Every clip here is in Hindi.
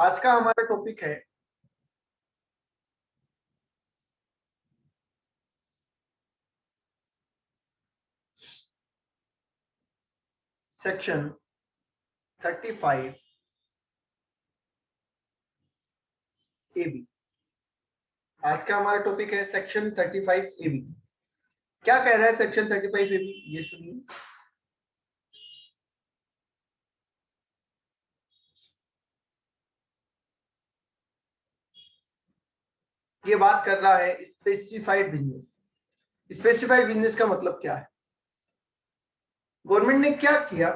आज का हमारा टॉपिक है सेक्शन 35 AB। आज का हमारा टॉपिक है सेक्शन 35 AB। क्या कह रहा है सेक्शन 35 AB, ये सुनिए। ये बात कर रहा है स्पेसिफाइड बिजनेस। स्पेसिफाइड बिजनेस का मतलब क्या है? गवर्नमेंट ने क्या किया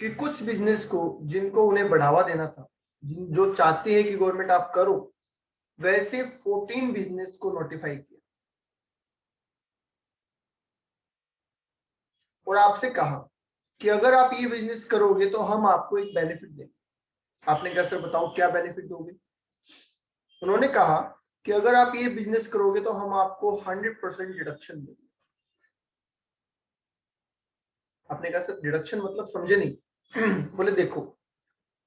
कि कुछ बिजनेस को जिनको उन्हें बढ़ावा देना था, जो चाहते हैं कि गवर्नमेंट आप करो, वैसे 14 बिजनेस को नोटिफाई किया और आपसे कहा कि अगर आप ये बिजनेस करोगे तो हम आपको एक बेनिफिट देंगे। आपने कहा सर बताओ क्या बेनिफिट दोगे? उन्होंने कहा कि अगर आप ये बिजनेस करोगे तो हम आपको 100% डिडक्शन देंगे। आपने कहा सर डिडक्शन मतलब समझे नहीं। बोले देखो,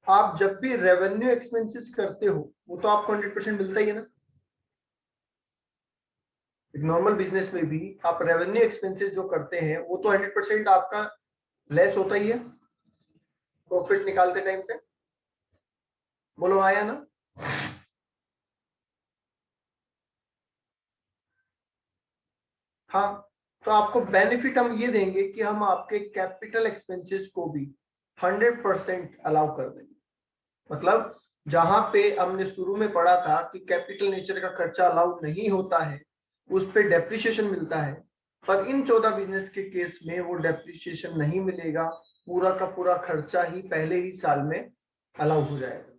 आप जब भी रेवेन्यू एक्सपेंसेस करते हो वो तो आपको 100% मिलता ही है ना। एक नॉर्मल बिजनेस में भी आप रेवेन्यू एक्सपेंसेस जो करते हैं वो तो 100% आपका लेस होता ही है प्रॉफिट निकालते टाइम पे। बोलो आया ना? हाँ, तो आपको बेनिफिट हम ये देंगे कि हम आपके कैपिटल एक्सपेंसेस को भी 100% अलाउ कर देंगे। मतलब जहां पे हमने शुरू में पढ़ा था कि कैपिटल नेचर का खर्चा अलाउ नहीं होता है, उस पे डेप्रिसिएशन मिलता है, पर इन 14 बिजनेस के केस में वो डेप्रिसिएशन नहीं मिलेगा। पूरा का पूरा खर्चा ही पहले ही साल में अलाउ हो जाएगा।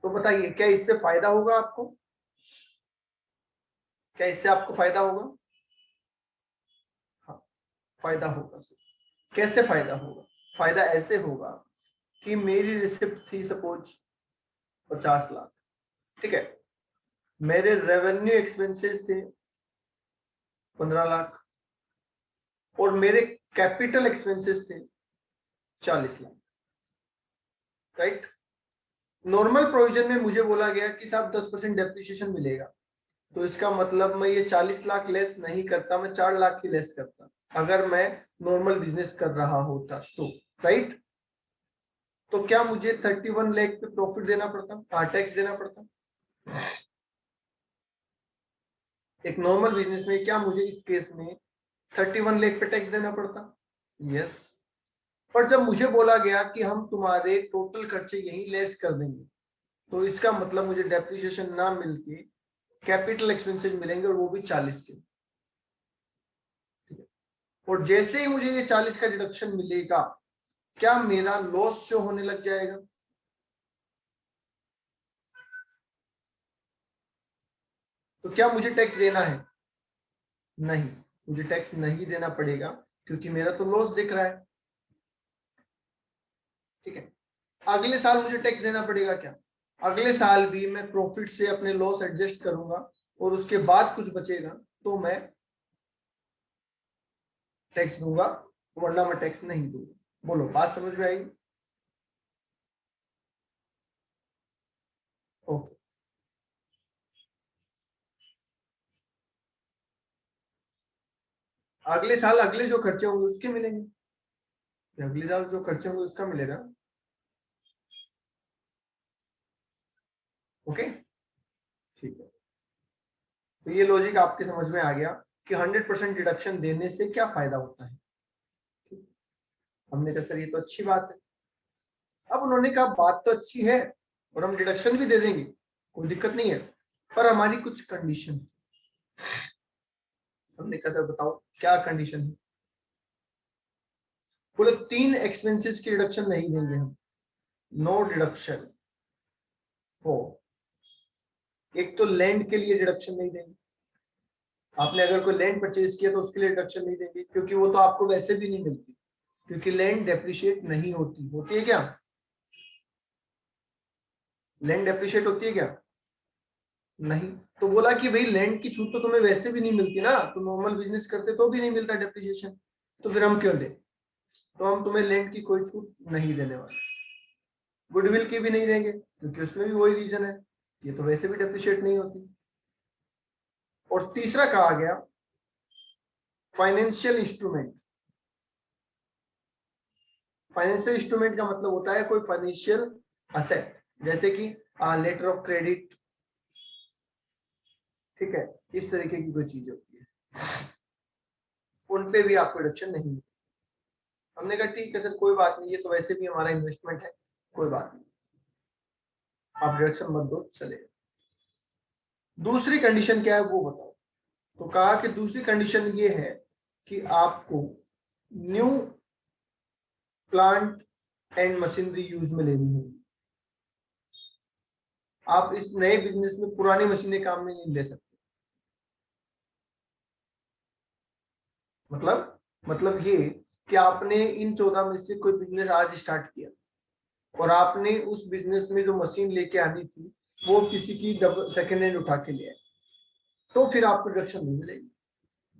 तो बताइए क्या इससे फायदा होगा आपको? क्या इससे आपको फायदा होगा? हाँ, फायदा होगा सर। कैसे फायदा होगा? फायदा ऐसे होगा कि मेरी रिसिप्ट थी सपोज 50 लाख, ठीक है, मेरे रेवेन्यू एक्सपेंसेस थे 15 लाख और मेरे कैपिटल एक्सपेंसेस थे 40 लाख, राइट। नॉर्मल प्रोविजन में मुझे बोला गया कि साहब 10% डेप्रिसिएशन मिलेगा, तो इसका मतलब मैं ये 40 लाख लेस नहीं करता, मैं 4 लाख ही लेस करता अगर मैं नॉर्मल बिजनेस कर रहा होता तो, राइट। तो क्या मुझे 31 लाख पे प्रॉफिट देना पड़ता? हाँ, टैक्स देना पड़ता। एक नॉर्मल बिजनेस में क्या मुझे इस केस में 31 लाख पे टैक्स देना पड़ता? यस। पर जब मुझे बोला गया कि हम तुम्हारे टोटल खर्चे यही लेस कर देंगे, तो इसका मतलब मुझे डेप्रिसिएशन ना मिलके कैपिटल एक्सपेंसेस मिलेंगे और वो भी 40 के। और जैसे ही मुझे ये 40 का डिडक्शन मिलेगा, क्या मेरा लॉस शो होने लग जाएगा? तो क्या मुझे टैक्स देना है? नहीं, मुझे टैक्स नहीं देना पड़ेगा क्योंकि मेरा तो लॉस दिख रहा है, ठीक है। अगले साल मुझे टैक्स देना पड़ेगा क्या? अगले साल भी मैं प्रॉफिट से अपने लॉस एडजस्ट करूंगा और उसके बाद कुछ बचेगा तो मैं टैक्स दूंगा, वरना मैं टैक्स नहीं दूंगा। बोलो बात समझ में आई? ओके। अगले साल अगले जो खर्चे होंगे उसके मिलेंगे, अगले साल जो खर्चे होंगे उसका मिलेगा। ओके, ठीक है। तो ये लॉजिक आपके समझ में आ गया कि 100% डिडक्शन देने से क्या फायदा होता है। हमने कहा सर ये तो अच्छी बात है। अब उन्होंने कहा बात तो अच्छी है और हम डिडक्शन भी दे देंगे, कोई दिक्कत नहीं है, पर हमारी कुछ कंडीशन। हमने कहा सर बताओ क्या कंडीशन है? बोले 3 एक्सपेंसेस की डिडक्शन नहीं देंगे हम। नो डिडक्शन फॉर, एक तो लैंड के लिए डिडक्शन नहीं देंगे। आपने अगर कोई लैंड परचेज किया तो उसके लिए डिडक्शन नहीं देंगे क्योंकि वो तो आपको वैसे भी नहीं मिलती, क्योंकि लैंड डेप्रिशिएट नहीं होती। होती है क्या? लैंड डेप्रिशिएट होती है क्या? नहीं। तो बोला कि भाई लैंड की छूट तो तुम्हें वैसे भी नहीं मिलती ना, तो नॉर्मल बिजनेस करते तो भी नहीं मिलता डेप्रिसिएशन, तो फिर हम क्यों दें? तो हम तुम्हें लैंड की कोई छूट नहीं देने वाले। गुडविल की भी नहीं देंगे क्योंकि उसमें भी वही रीजन है, ये तो वैसे भी डेप्रिशिएट नहीं होती। और तीसरा कहा गया फाइनेंशियल इंस्ट्रूमेंट। फाइनेंशियल इंस्ट्रूमेंट का मतलब होता है कोई फाइनेंशियल असेट, जैसे कि लेटर ऑफ क्रेडिट, ठीक है, इस तरीके की कोई चीज होती है, उन पे भी आपको डिडक्शन नहीं है। हमने कहा ठीक है सर कोई बात नहीं, ये तो वैसे भी हमारा इन्वेस्टमेंट है, कोई बात नहीं, आप डिडक्शन मत दो, चलेगा। दूसरी कंडीशन क्या है वो बताओ। तो कहा कि दूसरी कंडीशन ये है कि आपको new plant and machinery use में लेनी होगी। आप इस नए बिजनेस में पुरानी मशीनें काम में नहीं ले सकते। मतलब ये कि आपने इन 14 में से कोई बिजनेस आज स्टार्ट किया और आपने उस बिजनेस में जो मशीन लेके आनी थी वो किसी की सेकेंड हैंड उठा के ले आए, तो फिर आपको डिडक्शन नहीं मिलेगी।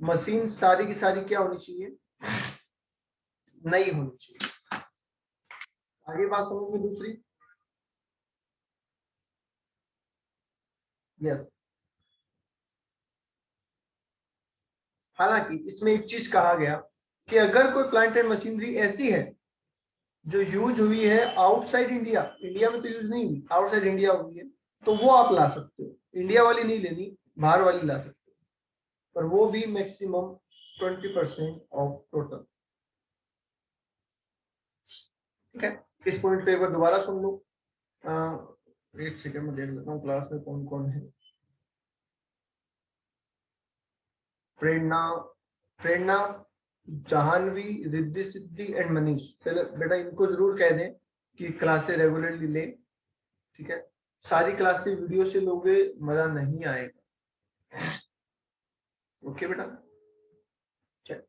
मशीन सारी की सारी क्या होनी चाहिए, नई होनी चाहिए। आगे बात समझ में दूसरी। यस, हालांकि इसमें एक चीज कहा गया कि अगर कोई प्लांट एंड मशीनरी ऐसी है जो यूज हुई है आउटसाइड इंडिया, इंडिया में तो यूज नहीं हुई, आउटसाइड इंडिया हुई है, तो वो आप ला सकते हो। इंडिया वाली नहीं लेनी, बाहर वाली ला सकते हो, पर वो भी मैक्सिमम 20% ऑफ टोटल। ठीक है, इस पॉइंट पे एक बार दोबारा सुन लो। एक सेकंड में देख लेता हूँ क्लास में कौन कौन है। प्रेरणा, प्रेरणा, जाह्नवी, रिद्धि सिद्धि एंड मनीष। पहले बेटा इनको जरूर कह दें कि क्लासे रेगुलरली लें, ठीक है। सारी क्लासे वीडियो से लोगे मजा नहीं आएगा। ओके बेटा, चल।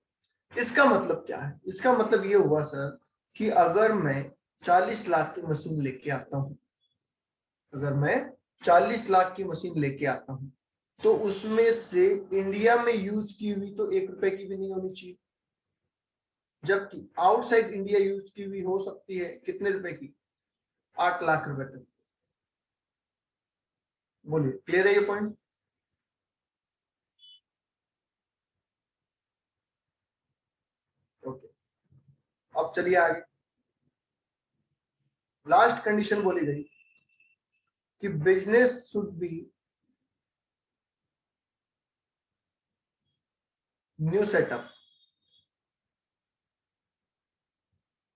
इसका मतलब क्या है, इसका मतलब ये हुआ सर कि अगर मैं 40 लाख की मशीन लेके आता हूं, अगर मैं 40 लाख की मशीन लेके आता हूं, तो उसमें से इंडिया में यूज की हुई तो 1 रुपए की भी नहीं होनी चाहिए, जबकि आउटसाइड इंडिया यूज की हुई हो सकती है कितने रुपए की, 8 लाख रुपए तक। बोलिए, क्लियर है ये पॉइंट। ओके, अब चलिए आगे। लास्ट कंडीशन बोली गई कि business should be new setup,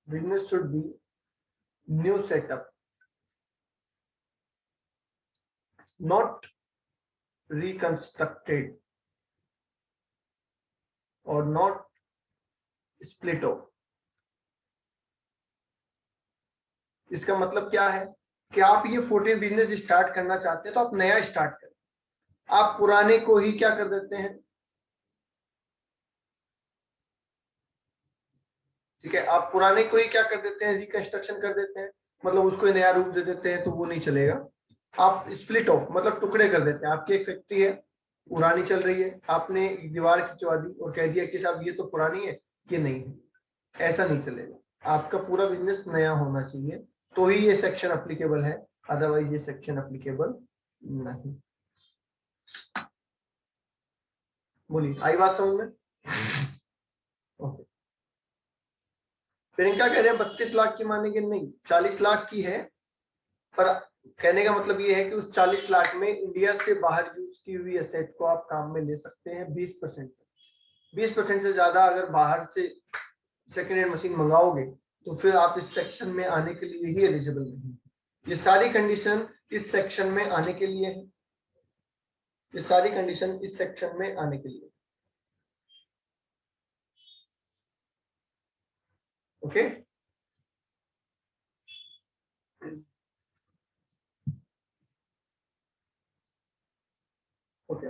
business should be new setup, not reconstructed or not split off। इसका मतलब क्या है कि आप ये 14 बिजनेस स्टार्ट करना चाहते हैं तो आप नया स्टार्ट करें, आप पुराने को ही क्या कर देते हैं, ठीक है, आप पुराने को ही क्या कर देते हैं, रिकंस्ट्रक्शन कर देते हैं, मतलब उसको नया रूप दे देते हैं, तो वो नहीं चलेगा। आप स्प्लिट ऑफ मतलब टुकड़े कर देते हैं। आपकी एक फैक्ट्री है, पुरानी चल रही है, आपने दीवार खिंचवा दी और कह दिया कि साहब ये तो पुरानी है, ये नहीं है, ऐसा नहीं चलेगा। आपका पूरा बिजनेस नया होना चाहिए, तो ही ये सेक्शन अप्लीकेबल है, अदरवाइज ये सेक्शन अप्लीकेबल नहीं। बोलिए, आई बात समझ में। ओके, प्रियंका कह रहे हैं 32 लाख की मानेंगे, नहीं 40 लाख की है, पर कहने का मतलब ये है कि उस 40 लाख में इंडिया से बाहर यूज की हुई एसेट को आप काम में ले सकते हैं 20%। 20% से ज्यादा अगर बाहर से सेकेंड हैंड मशीन मंगाओगे तो फिर आप इस सेक्शन में आने के लिए ही एलिजिबल नहीं। ये सारी कंडीशन इस सेक्शन में आने के लिए है, ये सारी कंडीशन इस सेक्शन में आने के लिए। Okay, okay.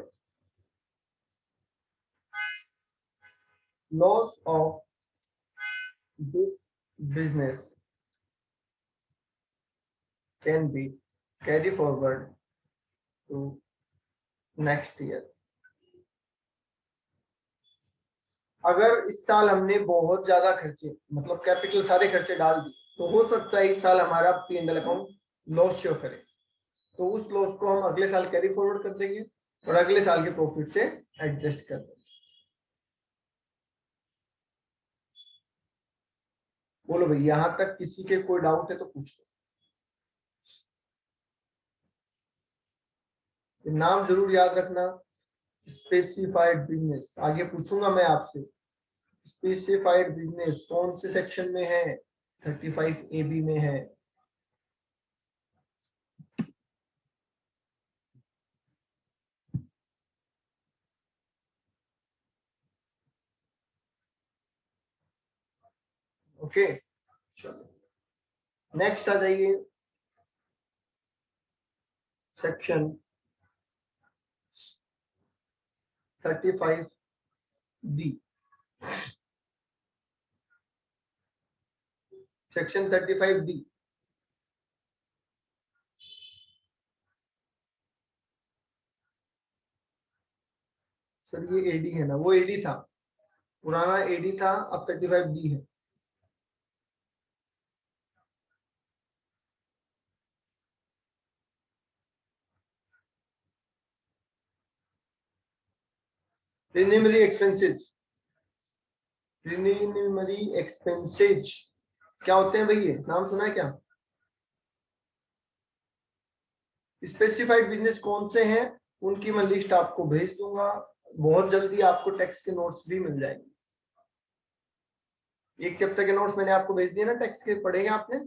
Loss of this business can be carry forward to next year. अगर इस साल हमने बहुत ज्यादा खर्चे, मतलब कैपिटल सारे खर्चे डाल दिए, तो हो सकता है इस साल हमारा P&L अकाउंट लॉस शो करे, तो उस लॉस को हम अगले साल कैरी फॉरवर्ड कर देंगे और अगले साल के प्रॉफिट से एडजस्ट कर देंगे। बोलो भाई, यहां तक किसी के कोई डाउट है तो पूछ लो। नाम जरूर याद रखना, स्पेसिफाइड बिजनेस। आगे पूछूंगा मैं आपसे, स्पेसिफाइड बिजनेस कौन से सेक्शन में है? 35AB में है। ओके, चलो नेक्स्ट आ जाइए, section 35B। Section 35B, sir ये एडी है ना? वो एडी था, पुराना एडी था, अब 35B है। प्रीलिमिनरी एक्सपेंसेस, प्रीलिमिनरी एक्सपेंसेज क्या होते हैं भाई? ये नाम सुना है क्या? स्पेसिफाइड बिजनेस कौन से हैं उनकी मैं लिस्ट आपको भेज दूंगा। बहुत जल्दी आपको टैक्स के नोट्स भी मिल जाएंगे। एक चैप्टर के नोट्स मैंने आपको भेज दिए ना, टैक्स के पढ़े हैं आपने?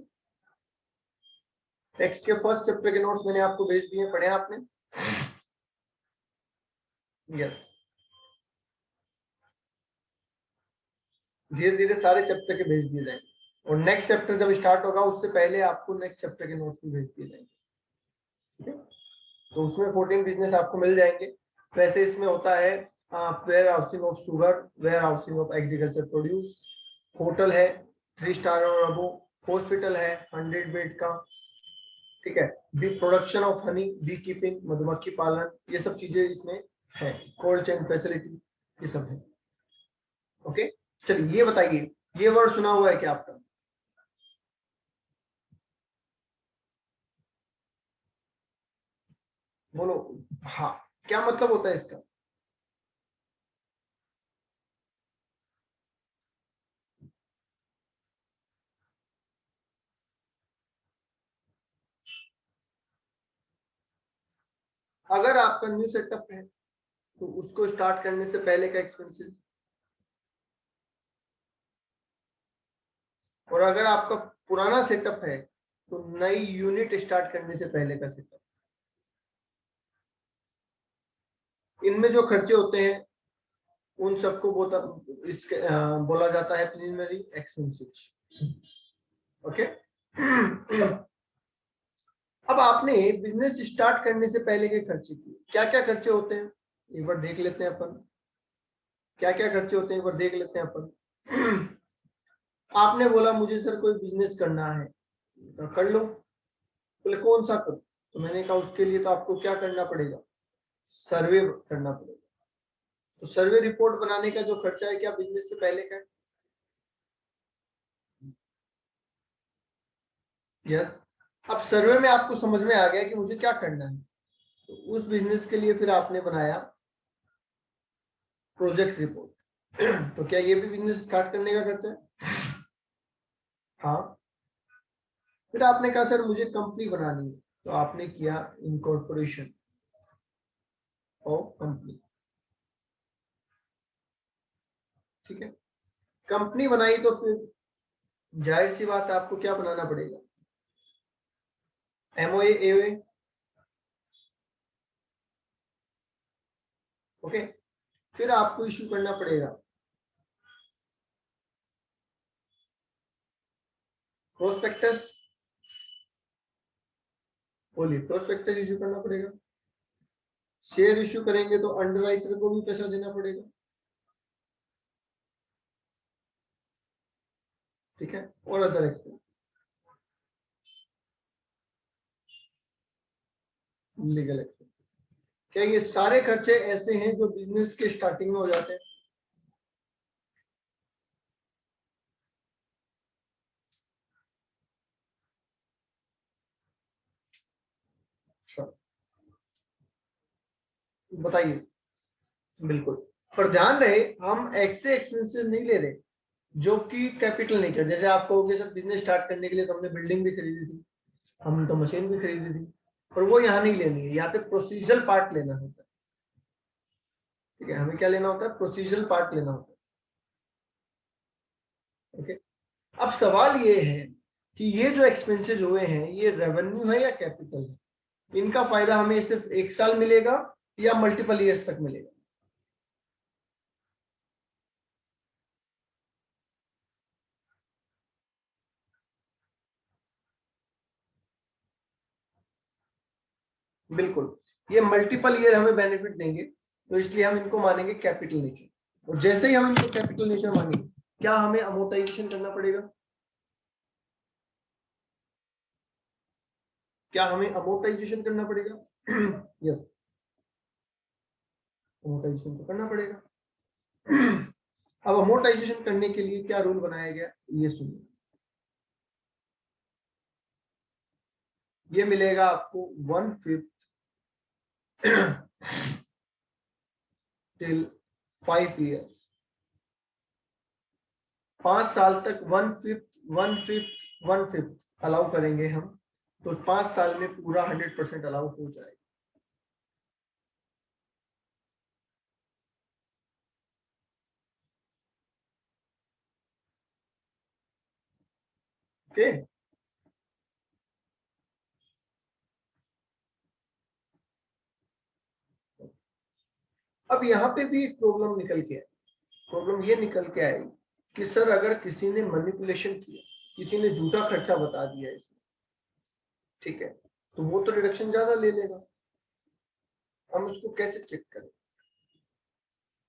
टैक्स के फर्स्ट चैप्टर के नोट्स मैंने आपको भेज दिए, पढ़े हैं आपने? यस, धीरे धीरे सारे चैप्टर के भेज दिए जाएंगे और नेक्स्ट चैप्टर जब स्टार्ट होगा उससे पहले आपको नेक्स्ट चैप्टर के नोट्स भी भेज दिए जाएंगे। ठीक है, तो उसमें 14 बिजनेस आपको मिल जाएंगे। वैसे इसमें होता है warehousing of sugar, warehousing of agriculture produce, hotel है 3 स्टार और अबो, हॉस्पिटल है 100 बेड का, ठीक है, bee production of honey, beekeeping मधुमक्खी पालन, ये सब चीजें इसमें है, कोल्ड चेन फैसिलिटी, ये सब है। ओके, चलिए ये बताइए, ये वर्ड सुना हुआ है क्या आपका? बोलो हाँ, क्या मतलब होता है इसका? अगर आपका न्यू सेटअप है तो उसको स्टार्ट करने से पहले का एक्सपेंसेस, और अगर आपका पुराना सेटअप है तो नई यूनिट स्टार्ट करने से पहले का सेटअप। इनमें जो खर्चे होते हैं उन सबको बोला जाता है प्रीलिमिनरी एक्सपेंसेस। ओके, अब आपने बिजनेस स्टार्ट करने से पहले के खर्चे किए, क्या क्या खर्चे होते हैं एक बार देख लेते हैं अपन। क्या क्या खर्चे होते हैं एक बार देख लेते हैं अपन। आपने बोला मुझे सर कोई बिजनेस करना है, तो कर लो। बोले कौन सा करूं? तो मैंने कहा उसके लिए तो आपको क्या करना पड़ेगा? सर्वे करना पड़ेगा। तो सर्वे रिपोर्ट बनाने का जो खर्चा है क्या बिजनेस से पहले का? यस। अब सर्वे में आपको समझ में आ गया कि मुझे क्या करना है, तो उस बिजनेस के लिए फिर आपने बनाया प्रोजेक्ट रिपोर्ट। तो क्या ये भी बिजनेस स्टार्ट करने का खर्चा है? हाँ। फिर आपने कहा सर मुझे कंपनी बनानी है, तो आपने किया इनकॉर्पोरेशन ऑफ कंपनी। ठीक है, कंपनी बनाई तो फिर जाहिर सी बात है आपको क्या बनाना पड़ेगा? MOA, AOA. ओके, फिर आपको इश्यू करना पड़ेगा प्रोस्पेक्टस। बोलिए, प्रोस्पेक्टस इश्यू करना पड़ेगा। शेयर इश्यू करेंगे तो अंडर राइटर को भी पैसा देना पड़ेगा। ठीक है, और अदर एक्सपेंस, लीगल एक्सपेंस। क्या ये सारे खर्चे ऐसे हैं जो बिजनेस के स्टार्टिंग में हो जाते हैं? बताइए। बिल्कुल, पर ध्यान रहे हम ऐसे एक्सपेंसेस नहीं ले रहे जो कि कैपिटल नेचर। जैसे आप कहोगे सर बिजनेस स्टार्ट करने के लिए तो हमने बिल्डिंग भी खरीदी थी, हमने तो मशीन भी खरीदी थी, पर वो यहाँ नहीं लेनी है, यहाँ पे प्रोसीजरल पार्ट लेना होता है। ठीक है, हमें क्या लेना होता है? प्रोसीजरल पार्ट लेना होता है। ओके, अब सवाल ये है कि ये जो एक्सपेंसेस हुए हैं ये रेवेन्यू है या कैपिटल है? इनका फायदा हमें सिर्फ 1 साल मिलेगा या मल्टीपल ईयर्स तक मिलेगा? बिल्कुल, ये मल्टीपल ईयर हमें बेनिफिट देंगे, तो इसलिए हम इनको मानेंगे कैपिटल नेचर। और जैसे ही हम इनको कैपिटल नेचर मानेंगे, क्या हमें अमोर्टाइजेशन करना पड़ेगा? क्या हमें अमोर्टाइजेशन करना पड़ेगा? यस, अमोर्टाइजेशन तो करना पड़ेगा। अब अमोर्टाइजेशन करने के लिए क्या रूल बनाया गया, ये सुनिए। ये मिलेगा आपको 1/5 टिल 5 years, 5 साल तक 1/5 अलाउ करेंगे हम, तो 5 साल में पूरा 100% अलाउ हो जाएगा। ओके, अब यहाँ पे भी एक प्रॉब्लम निकल के आई। प्रॉब्लम ये निकल के आई कि सर अगर किसी ने मैनिपुलेशन किया, किसी ने झूठा खर्चा बता दिया इसमें, ठीक है, तो वो तो डिडक्शन ज्यादा ले लेगा। हम उसको कैसे चेक करें?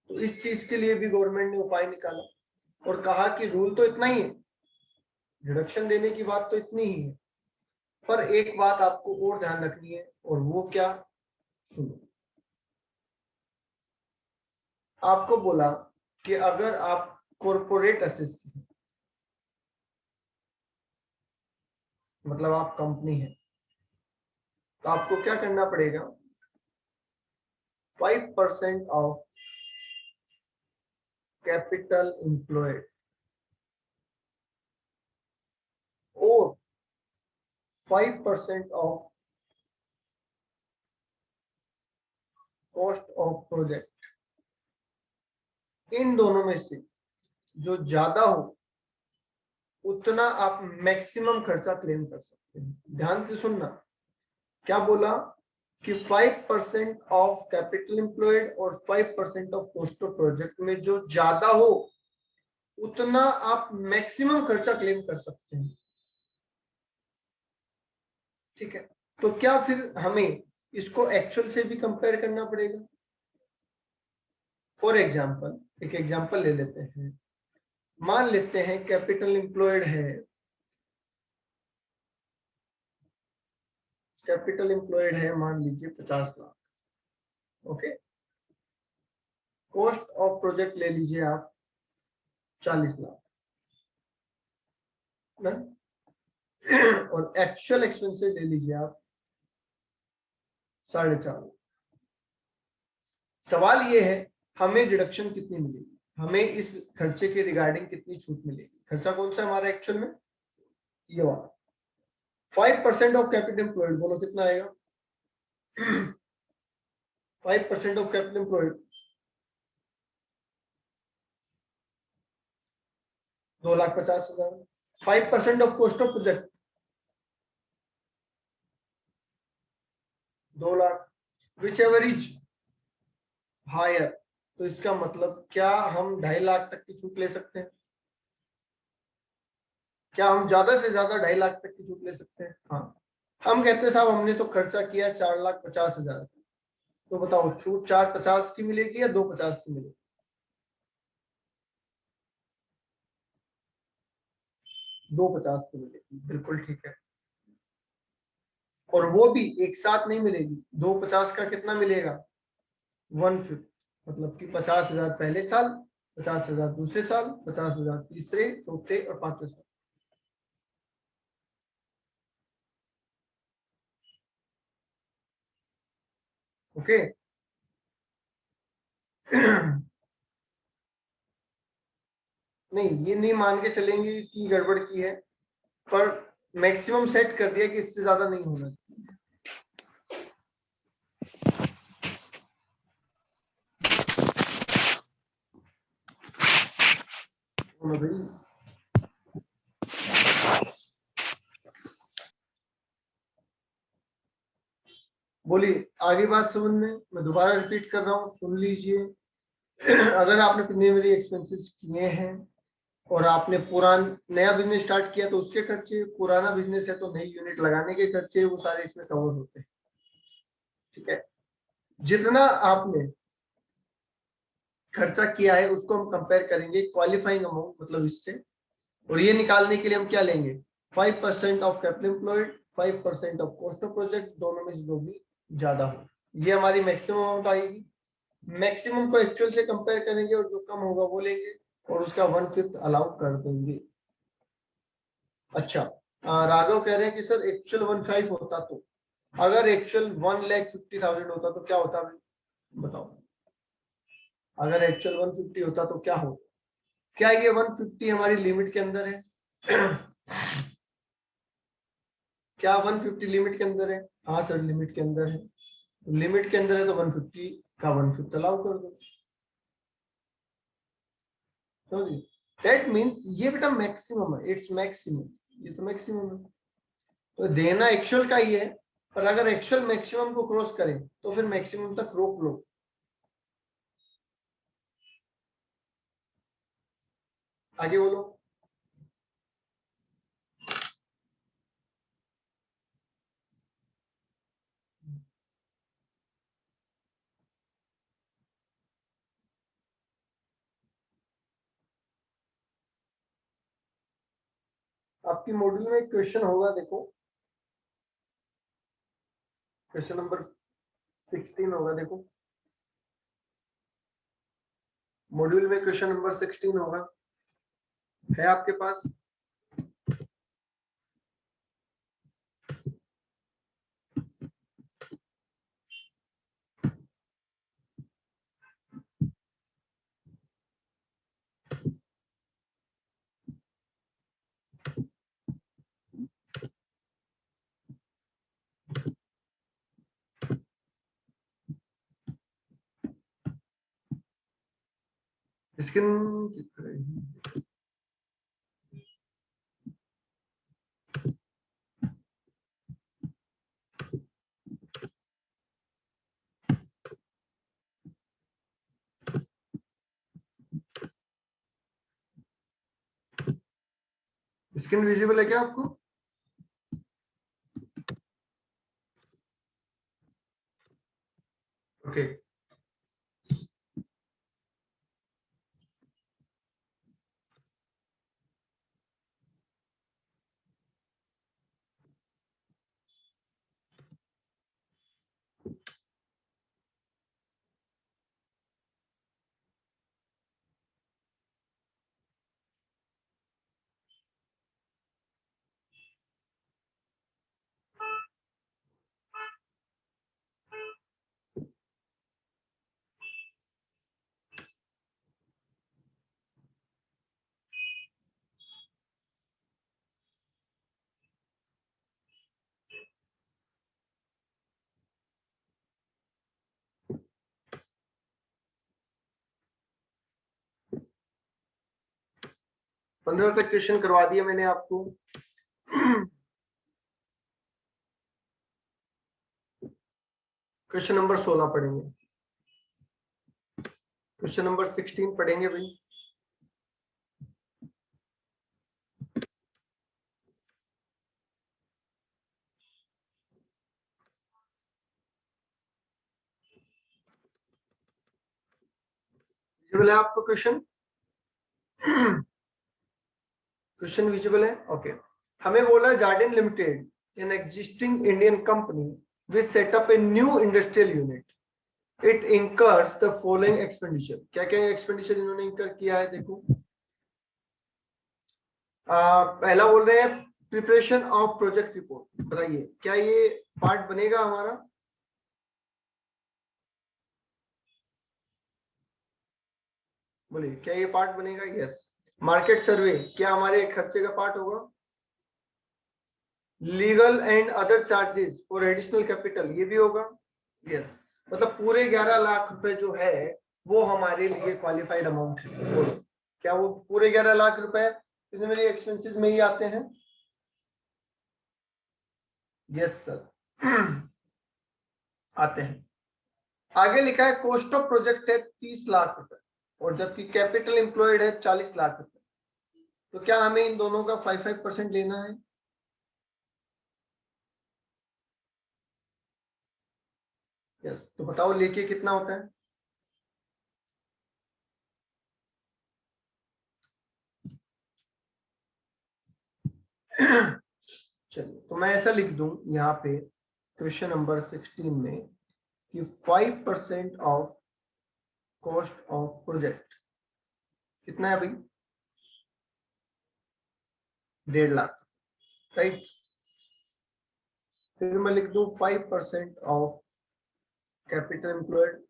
तो इस चीज के लिए भी गवर्नमेंट ने उपाय निकाला और कहा कि रूल तो इतना ही है, डिडक्शन देने की बात तो इतनी ही है, पर एक बात आपको और ध्यान रखनी है, और वो क्या? सुनो, आपको बोला कि अगर आप कॉरपोरेट असेसी हैं, मतलब आप कंपनी है, तो आपको क्या करना पड़ेगा? 5% ऑफ कैपिटल एम्प्लॉयड और 5% ऑफ कॉस्ट ऑफ प्रोजेक्ट, इन दोनों में से जो ज्यादा हो उतना आप मैक्सिमम खर्चा क्लेम कर सकते हैं। ध्यान से सुनना, क्या बोला कि 5% ऑफ कैपिटल एम्प्लॉयड और 5% ऑफ कॉस्ट ऑफ प्रोजेक्ट में जो ज्यादा हो उतना आप मैक्सिमम खर्चा क्लेम कर सकते हैं। ठीक है, तो क्या फिर हमें इसको एक्चुअल से भी कंपेयर करना पड़ेगा? फॉर एग्जाम्पल एक एग्जाम्पल ले लेते हैं, मान लेते हैं कैपिटल एम्प्लॉयड है, कैपिटल एम्प्लॉयड है मान लीजिए 50 lakh. Okay, cost of project ले लीजिए आप 40 लाख ना? और एक्चुअल एक्सपेंसेस ले लीजिए आप 4.5 लाख। सवाल ये है हमें डिडक्शन कितनी मिलेगी, हमें इस खर्चे के रिगार्डिंग कितनी छूट मिलेगी? खर्चा कौन सा हमारा एक्चुअल में? ये वाला 5% ऑफ कैपिटल एम्प्लॉयड, बोलो कितना आएगा? 5% of capital employed 2,50,000। 5% of cost of project 2 lakh, whichever is higher. तो इसका मतलब क्या हम 2.5 लाख तक की छूट ले सकते हैं? क्या हम ज्यादा से ज्यादा 2.5 लाख तक की छूट ले सकते हैं? हाँ, हम कहते हैं साहब हमने तो खर्चा किया 4,50,000, तो बताओ छूट 4,50 की मिलेगी या 2,50 की मिलेगी? 2,50 की मिलेगी, बिल्कुल ठीक है। और वो भी एक साथ नहीं मिलेगी, 2,50 का कितना मिलेगा? 1/5, मतलब कि 50,000 पहले साल, 50,000 दूसरे साल, 50,000 तीसरे चौथे और पांचवें साल। ओके नहीं, ये नहीं मान के चलेंगे कि गड़बड़ की है, पर मैक्सिमम सेट कर दिया कि इससे ज्यादा नहीं होना भाई। बोलिए आगे बात समझ में, मैं दोबारा रिपीट कर रहा हूँ, सुन लीजिए। अगर आपने कितने मेरी एक्सपेंसेस किए हैं और आपने नया बिजनेस स्टार्ट किया तो उसके खर्चे, पुराना बिजनेस है तो नई यूनिट लगाने के खर्चे, वो सारे इसमें कवर होते हैं। ठीक है, जितना आपने खर्चा किया है उसको हम कंपेयर करेंगे क्वालिफाइंग अमाउंट, मतलब इससे, और ये निकालने के लिए हम क्या लेंगे, 5% of capital employed, 5% of cost of project, दोनों में से जो भी ज्यादा हो, ये हमारी मैक्सिमम अमाउंट आएगी। मैक्सिमम को एक्चुअल से कंपेयर करेंगे और जो कम होगा वो लेंगे और उसका 1/5 अलाउ कर देंगे। अच्छा, राघव कह रहे हैं कि सर एक्चुअल 1/5 होता तो, अगर एक्चुअल 1,50,000 होता तो क्या होता भाई, बताओ। अगर एक्चुअल 150 होता तो क्या हो, क्या ये 150 हमारी लिमिट के अंदर है? क्या 150 लिमिट के अंदर है? हाँ सर लिमिट के अंदर है, तो लिमिट के अंदर है तो 150 का 1/5 अलाउ कर दो। दैट मीन्स ये बेटा मैक्सिमम है, इट्स मैक्सिमम, ये तो मैक्सिमम है, तो देना एक्चुअल का ही है, पर अगर एक्चुअल मैक्सिमम को क्रॉस करें तो फिर मैक्सिमम तक रोक लो। आगे बोलो। आपकी मॉड्यूल में एक क्वेश्चन होगा, देखो क्वेश्चन नंबर 16 होगा, देखो मॉड्यूल में क्वेश्चन नंबर 16 होगा, है आपके पास? स्क्रीन स्क्रीन विजिबल है क्या आपको? ओके, 15 तक क्वेश्चन करवा दिया मैंने आपको। क्वेश्चन नंबर 16 पढ़ेंगे, क्वेश्चन नंबर 16 पढ़ेंगे भाई। विजिबल है आपको क्वेश्चन? क्वेश्चन विजिबल है? ओके। हमें बोला Jardine limited, an existing Indian company which set up a new industrial unit, it incurs the following expenditure. क्या क्या एक्सपेंडिचर इन्होंने इंकर किया है, देखो। पहला बोल रहे हैं प्रिपरेशन ऑफ प्रोजेक्ट रिपोर्ट, बताइए क्या ये पार्ट बनेगा हमारा? बोलिए क्या ये पार्ट बनेगा? यस। मार्केट सर्वे क्या हमारे खर्चे का पार्ट होगा? Legal and other charges for additional capital ये भी होगा। यस। मतलब पूरे 11 लाख रुपए जो है वो हमारे लिए क्वालिफाइड अमाउंट है। बोलो क्या वो पूरे 11 लाख रुपए मेरे एक्सपेंसेस में ही आते हैं? यस सर आते हैं। आगे लिखा है कॉस्ट ऑफ प्रोजेक्ट है 30 लाख रुपए और जबकि कैपिटल एम्प्लॉयड है 40 लाख रुपए। तो क्या हमें इन दोनों का 5-5% लेना है? यस। तो बताओ लेके कितना होता है? चलिए तो मैं ऐसा लिख दूं यहाँ पे क्वेश्चन नंबर 16 में कि 5% ऑफ कॉस्ट ऑफ प्रोजेक्ट कितना है भाई? 1.5 लाख। राइट। फिर मैं लिख दूं 5% ऑफ कैपिटल एम्प्लॉयड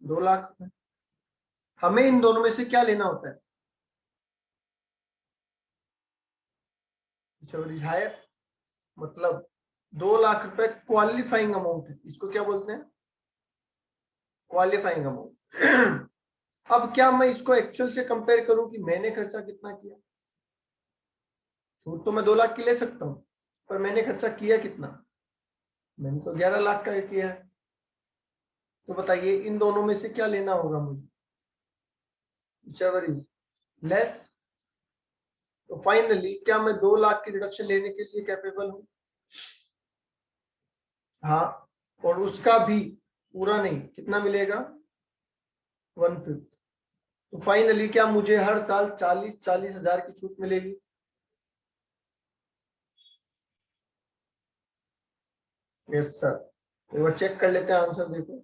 2 लाख। हमें इन दोनों में से क्या लेना होता है? हायर मतलब 2 लाख रुपए क्वालिफाइंग अमाउंट है। इसको क्या बोलते हैं? Qualifying amount. अब क्या मैं इसको एक्चुअल से कंपेयर करूं कि मैंने खर्चा कितना किया? छूट तो मैं 2 लाख की ले सकता हूं पर मैंने खर्चा किया कितना? मैंने तो 11 लाख का किया है। तो बताइए इन दोनों में से क्या लेना होगा मुझे? whichever is less। तो फाइनली क्या मैं 2 लाख की रिडक्शन लेने के लिए कैपेबल हूं? हाँ। और उसका भी पूरा नहीं कितना मिलेगा? 1/5। तो फाइनली क्या मुझे हर साल 40 हजार की छूट मिलेगी? Yes sir. एक बार चेक कर लेते हैं आंसर। देखो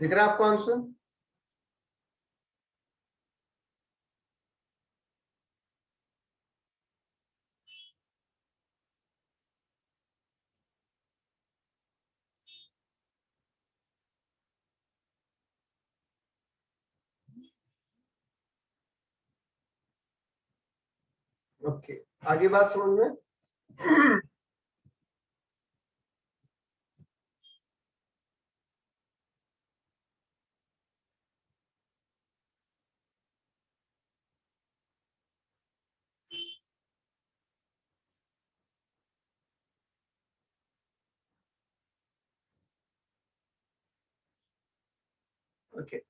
दिख रहा है आपको आंसर? ओके आगे बात समझ में? ओके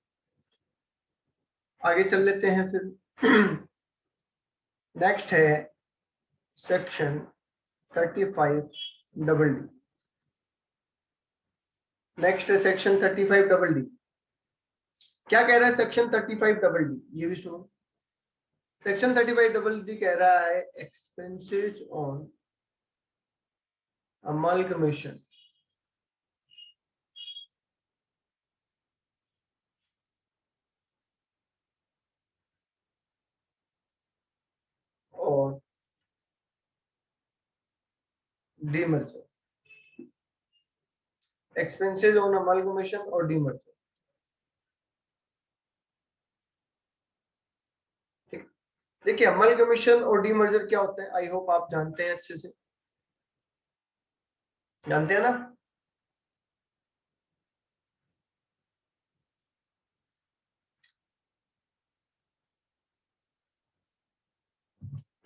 आगे चल लेते हैं फिर। नेक्स्ट है सेक्शन 35 डी। नेक्स्ट है सेक्शन 35 डी। क्या कह रहा है सेक्शन 35 डी? ये भी सुनो। सेक्शन 35 डी कह रहा है एक्सपेंसेस ऑन अमालगमेशन और डीमर्जर। एक्सपेंसेस ऑन अमालगमेशन और डीमर्जर। ठीक। देखिए अमालगमेशन और डीमर्जर क्या होता है आई होप आप जानते हैं अच्छे से। जानते हैं ना?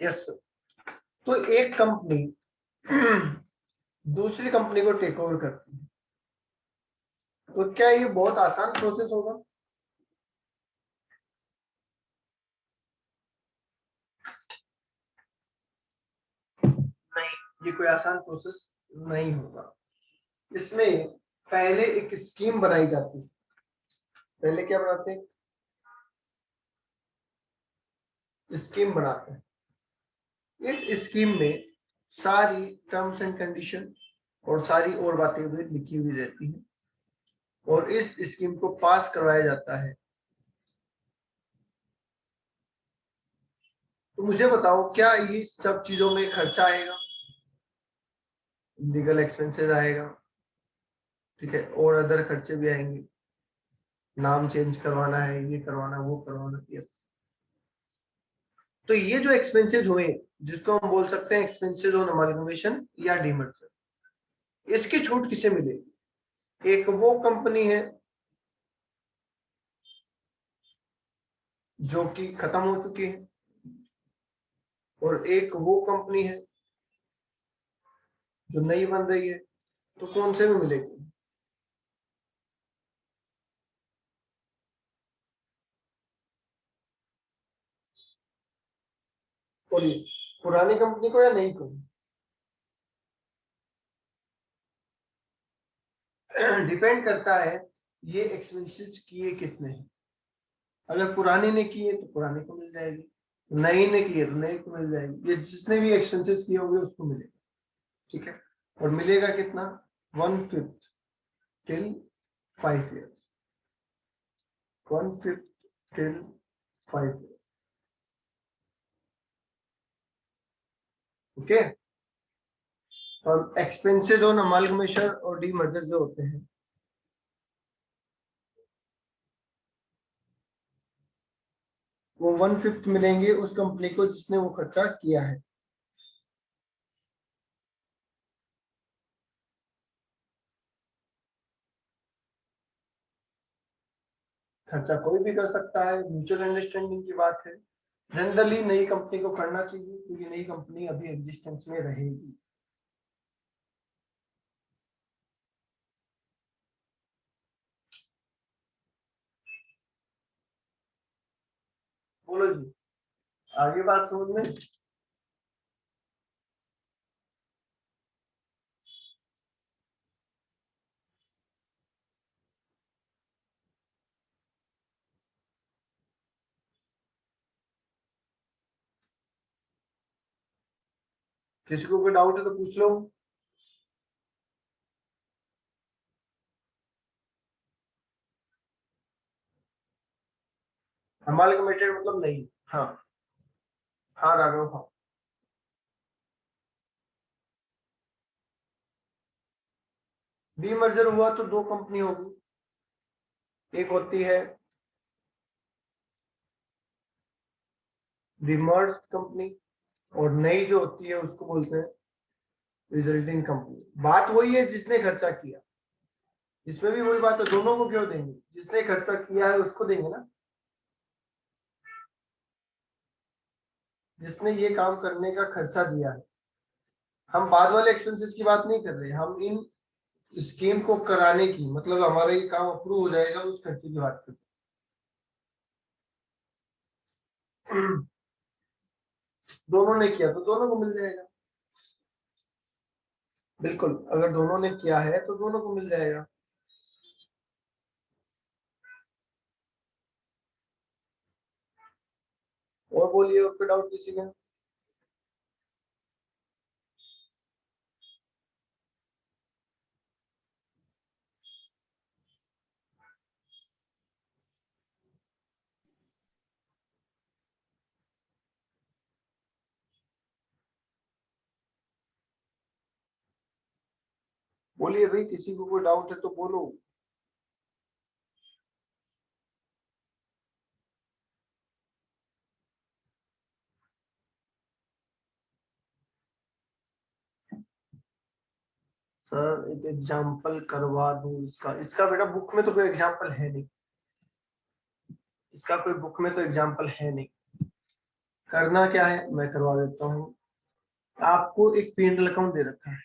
यस। तो एक कंपनी दूसरी कंपनी को टेक ओवर करती है तो क्या ये बहुत आसान प्रोसेस होगा? नहीं ये कोई आसान प्रोसेस नहीं होगा। इसमें पहले एक स्कीम बनाई जाती है। पहले क्या बनाते हैं? स्कीम बनाते हैं। इस स्कीम में सारी टर्म्स एंड कंडीशन और सारी और बातें भी लिखी हुई रहती हैं और इस स्कीम को पास करवाया जाता है। तो मुझे बताओ क्या ये सब चीजों में खर्चा आएगा? लीगल एक्सपेंसेस आएगा, ठीक है, और अदर खर्चे भी आएंगे, नाम चेंज करवाना है, ये करवाना, वो करवाना। यस, तो ये जो एक्सपेंसेस हुए जिसको हम बोल सकते हैं एक्सपेंसेस ऑन अमालगमेशन या डीमर्जर, इसकी छूट किसे मिलेगी? एक वो कंपनी है जो कि खत्म हो चुकी है, और एक वो कंपनी है जो नई बन रही है। तो कौन से में मिलेगी? बोलिए, पुरानी कंपनी को या नई को? डिपेंड करता है ये एक्सपेंसेस किए कितने हैं। अगर पुरानी ने किए तो पुराने को मिल जाएगी, नई ने किए तो नई को मिल जाएगी। ये जिसने भी एक्सपेंसेस किए होंगे उसको मिलेगा। ठीक है, और मिलेगा कितना? 1/5 till 5 years, 1/5 till 5 years। Okay, और एक्सपेंसेस ऑन अमालगमेशन और डीमर्जर जो होते हैं, वो 1/5 मिलेंगे उस कंपनी को जिसने वो खर्चा किया है। खर्चा कोई भी कर सकता है, म्यूचुअल अंडरस्टैंडिंग की बात है। जनरली नई कंपनी को करना चाहिए क्योंकि नई कंपनी अभी एग्जिस्टेंस में रहेगी। बोलो जी, आगे बात समझ में? किसी को कोई डाउट है तो पूछ लो। अमालगमेटेड मतलब नहीं। हाँ, हाँ राघव, हाँ। डीमर्जर हुआ तो दो कंपनी होगी, एक होती है डीमर्ज कंपनी, और नई जो होती है उसको बोलते हैं रिजल्टिंग कंपनी। बात वही है जिसने खर्चा किया, इसमें भी वही बात है, दोनों को क्यों देंगे? जिसने खर्चा किया है उसको देंगे ना, जिसने ये काम करने का खर्चा दिया है। हम बाद वाले एक्सपेंसेस की बात नहीं कर रहे, हम इन स्कीम को कराने की, मतलब हमारा ये काम अप्रूव हो जाएगा उस खर्चे की बात करते हैं। दोनों ने किया तो दोनों को मिल जाएगा। बिल्कुल, अगर दोनों ने किया है तो दोनों को मिल जाएगा। और बोलिए, और कोई डाउट किसी का? बोलिए भाई, किसी को कोई डाउट है तो बोलो। सर एक एग्जांपल करवा दूं इसका? इसका बेटा बुक में तो कोई एग्जांपल है नहीं, इसका कोई बुक में तो एग्जांपल है नहीं। करना क्या है मैं करवा देता हूँ। आपको एक P&L अकाउंट दे रखा है,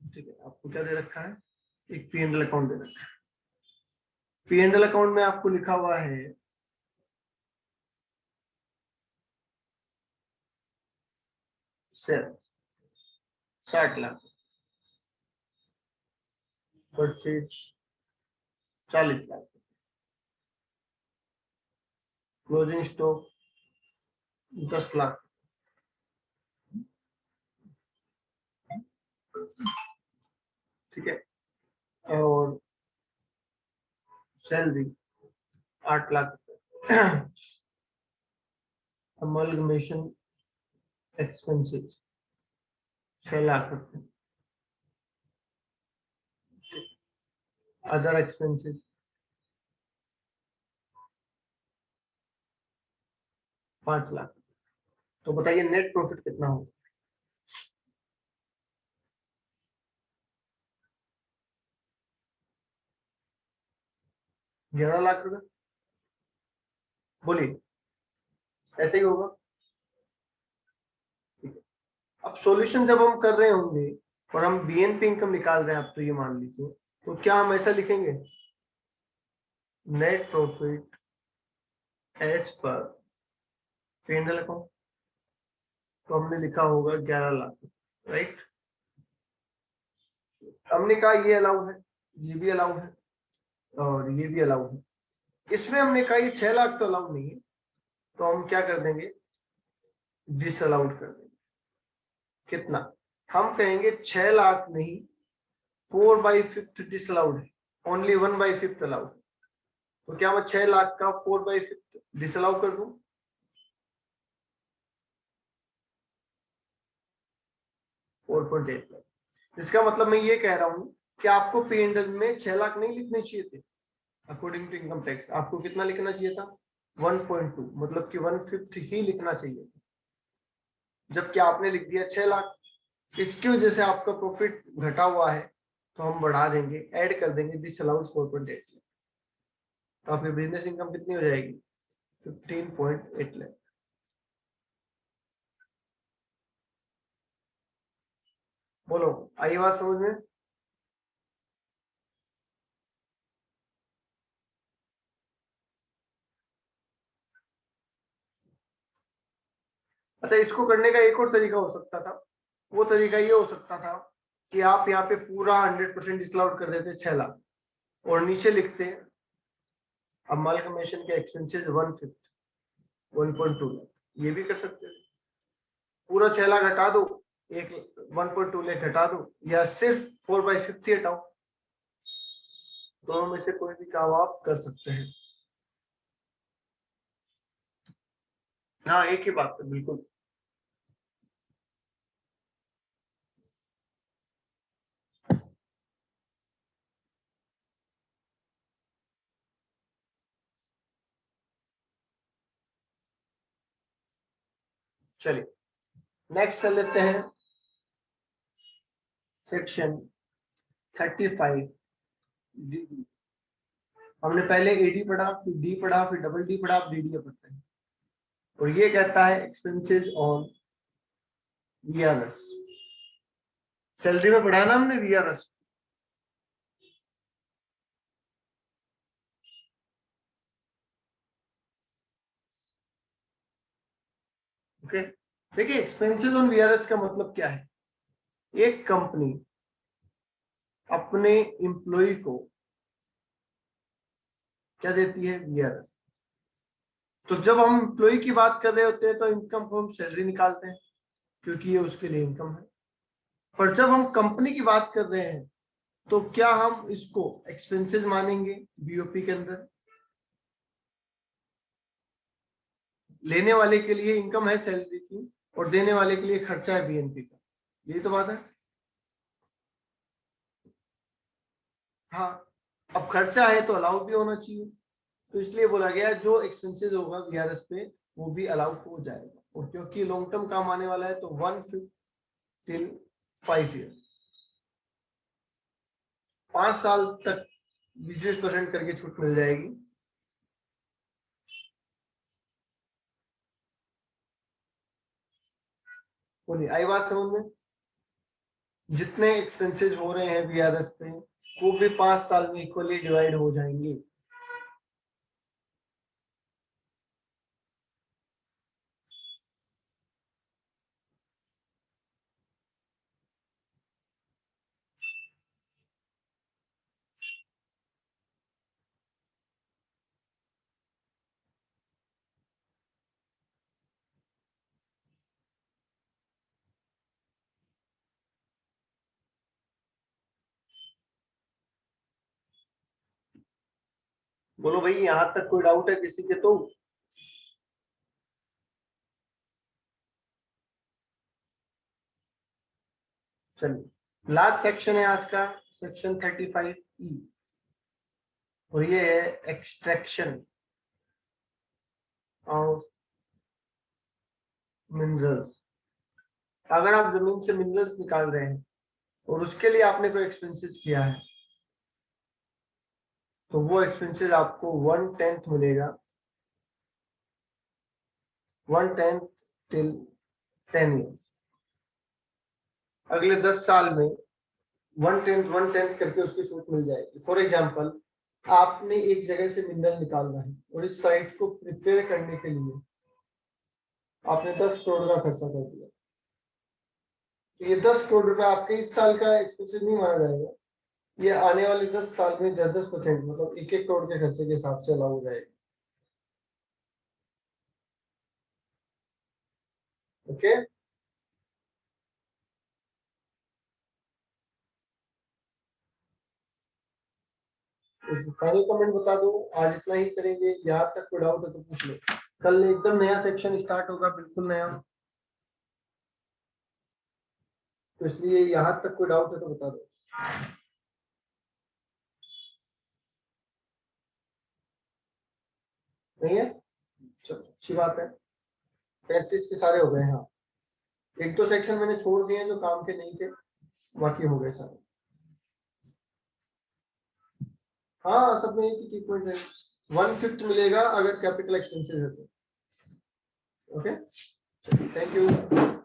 ठीक है? आपको क्या दे रखा है? एक P&L अकाउंट दे रखा है। P&L अकाउंट में आपको लिखा हुआ है sale 60 lakh, purchase 40 lakh, closing stock 10 lakh, ठीक है? और salary 8 lakh, amalgamation expenses 6 lakh रुपए। Other expenses 5 lakh. तो बताइए नेट प्रॉफिट कितना होगा? 11 लाख रुपए। बोलिए, ऐसे ही होगा। ठीक है। अब सॉल्यूशन जब हम कर रहे होंगे और हम बीएनपी इनकम निकाल रहे हैं, आप तो ये मान लीजिए, तो क्या हम ऐसा लिखेंगे, net profit as per P&L account? तो हमने लिखा होगा 11 लाख, राइट। हमने कहा ये अलाउ है, ये भी अलाउ है और ये भी अलाउ है। इसमें हमने कहा ये 6 लाख तो अलाउ नहीं है, तो हम क्या कर देंगे, डिस अलाउड कर देंगे। कितना? हम कहेंगे 6 लाख नहीं, 4/5 डिस अलाउड है, ओनली 1/5 अलाउड। तो क्या मैं 6 लाख का 4/5 डिस अलाउ कर दूं? 4.8 लाख। इसका मतलब मैं ये कह रहा हूं कि आपको P&L में 6 लाख नहीं लिखने चाहिए थे। अकॉर्डिंग टू इनकम टैक्स आपको कितना लिखना चाहिए था, 1.2, मतलब कि 1/5 ही लिखना चाहिए था, जबकि आपने लिख दिया 6 लाख। इसकी वजह से आपका प्रॉफिट घटा हुआ है, तो हम बढ़ा देंगे, ऐड कर देंगे दिस अलाउड 4.8 लाख। तो आपकी बिजनेस इनकम कितनी हो जाएगी, 15.8 लाख। बोलो, आई बात समझ में? अच्छा, इसको करने का एक और तरीका हो सकता था। वो तरीका ये हो सकता था कि आप यहाँ पे पूरा 100% डिसअलाउड कर देते 6 लाख और नीचे लिखते अमालगमेशन के एक्सपेंसेस 1/5, 1.2 लाख। ये भी कर सकते थे, पूरा 6 लाख हटा दो, एक 1.2 लाख हटा दो, या सिर्फ 4/5 हटाओ। दोनों में से कोई भी काम आप कर सकते हैं। हाँ, एक ही बात है, बिल्कुल। चलिए नेक्स्ट चल लेते हैं, सेक्शन 35 डी। हमने पहले एडी पढ़ा, फिर डी पढ़ा, फिर डबल डी पढ़ा, अब डीडी पढ़ते हैं। और ये कहता है एक्सपेंसेस ऑन वीआरएस। सैलरी में पढ़ा ना हमने वीआरएस। ओके, देखिए एक्सपेंसेस ऑन वीआरएस का मतलब क्या है। एक कंपनी अपने एम्प्लॉय को क्या देती है, वीआरएस। तो जब हम एम्प्लॉय की बात कर रहे होते हैं तो इनकम को हम सैलरी निकालते हैं, क्योंकि ये उसके लिए इनकम है। पर जब हम कंपनी की बात कर रहे हैं तो क्या हम इसको एक्सपेंसेस मानेंगे बीओपी के अंदर? लेने वाले के लिए इनकम है सैलरी की, और देने वाले के लिए खर्चा है बीएनपी का। यही तो बात है। हाँ, अब खर्चा है तो अलाउ भी होना चाहिए, तो इसलिए बोला गया जो एक्सपेंसेस होगा वीआरएस पे वो भी अलाउ हो जाएगा। और क्योंकि लॉन्ग टर्म काम आने वाला है तो 1/5 टिल 5 ईयर, 5 साल तक 20% करके छूट मिल जाएगी। बोलिए, आई बात समझ में? जितने एक्सपेंसेस हो रहे हैं वीआरएस पे वो भी 5 साल में इक्वली डिवाइड हो जाएंगे। बोलो भाई, यहाँ तक कोई डाउट है किसी के? तो चलिए, लास्ट सेक्शन है आज का, सेक्शन 35E। और ये है एक्सट्रैक्शन ऑफ मिनरल्स। अगर आप जमीन से मिनरल्स निकाल रहे हैं और उसके लिए आपने कोई एक्सपेंसेस किया है तो वो एक्सपेंसेस आपको 1/10 मिलेगा, 1/10 टिल 10 ईयर्स। अगले 10 साल में 1/10 करके उसकी छूट मिल जाएगी। फॉर एग्जाम्पल, आपने एक जगह से मिनरल निकालना है और इस साइट को प्रिपेयर करने के लिए आपने 10 करोड़ का खर्चा कर दिया, तो ये 10 करोड़ रुपए आपके इस साल का एक्सपेंसिव नहीं माना जाएगा, ये आने वाले 10 साल में 10% मतलब 1-1 करोड़ के खर्चे के हिसाब से अलाउ हो जाएगा। ओके, फाइनल कमेंट बता दो। आज इतना ही करेंगे, यहाँ तक कोई डाउट है तो पूछ लो। कल एकदम नया सेक्शन स्टार्ट होगा, बिल्कुल नया, तो इसलिए यहाँ तक कोई डाउट है तो बता दो। नहीं है, चलो अच्छी बात है। 35 के सारे हो गए। हाँ, एक दो सेक्शन मैंने छोड़ दिए जो काम के नहीं थे, बाकी हो गए सारे। हाँ, सब में एक ही पॉइंट है, 1/5 मिलेगा अगर कैपिटल एक्सपेंसेस है तो। Okay, thank you.